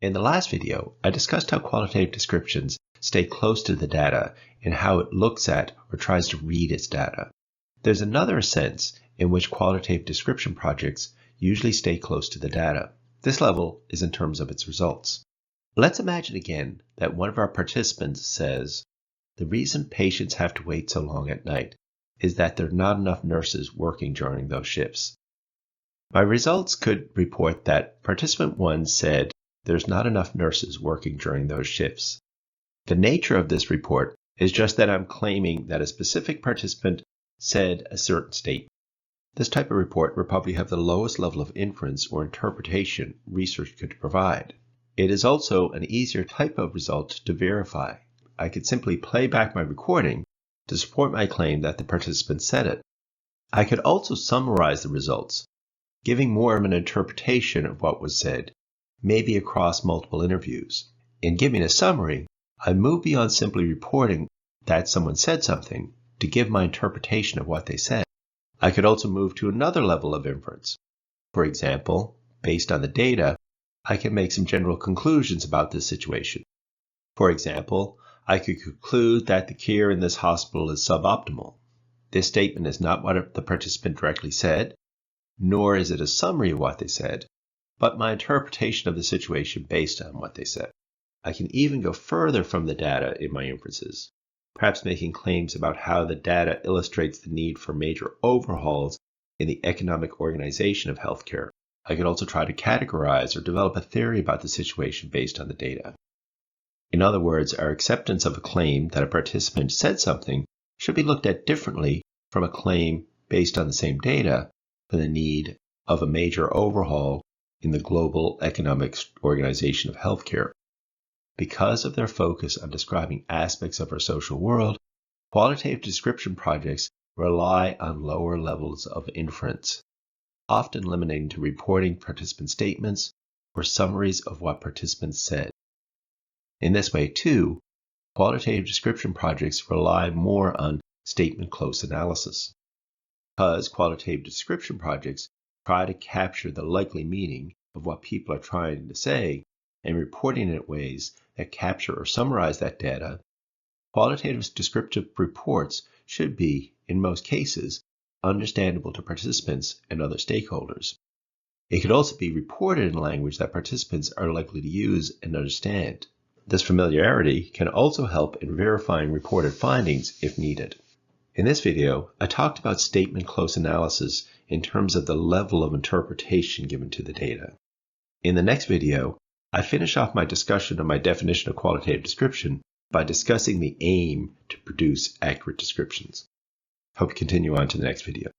In the last video, I discussed how qualitative descriptions stay close to the data and how it looks at or tries to read its data. There's another sense in which qualitative description projects usually stay close to the data. This level is in terms of its results. Let's imagine again that one of our participants says, "The reason patients have to wait so long at night is that there are not enough nurses working during those shifts." My results could report that participant 1 said, "There's not enough nurses working during those shifts." The nature of this report is just that I'm claiming that a specific participant said a certain statement. This type of report would probably have the lowest level of inference or interpretation research could provide. It is also an easier type of result to verify. I could simply play back my recording to support my claim that the participant said it. I could also summarize the results, giving more of an interpretation of what was said, maybe across multiple interviews. In giving a summary, I move beyond simply reporting that someone said something to give my interpretation of what they said. I could also move to another level of inference. For example, based on the data, I can make some general conclusions about this situation. For example, I could conclude that the care in this hospital is suboptimal. This statement is not what the participant directly said, nor is it a summary of what they said, but my interpretation of the situation based on what they said. I can even go further from the data in my inferences, perhaps making claims about how the data illustrates the need for major overhauls in the economic organization of healthcare. I could also try to categorize or develop a theory about the situation based on the data. In other words, our acceptance of a claim that a participant said something should be looked at differently from a claim based on the same data for the need of a major overhaul in the global economic organization of healthcare. Because of their focus on describing aspects of our social world, qualitative description projects rely on lower levels of inference, often limiting to reporting participant statements or summaries of what participants said. In this way, too, qualitative description projects rely more on statement close analysis. Because qualitative description projects try to capture the likely meaning of what people are trying to say and reporting it in ways that capture or summarize that data, qualitative descriptive reports should be, in most cases, understandable to participants and other stakeholders. It could also be reported in language that participants are likely to use and understand. This familiarity can also help in verifying reported findings if needed. In this video, I talked about statement close analysis in terms of the level of interpretation given to the data. In the next video, I finish off my discussion of my definition of qualitative description by discussing the aim to produce accurate descriptions. Hope to continue on to the next video.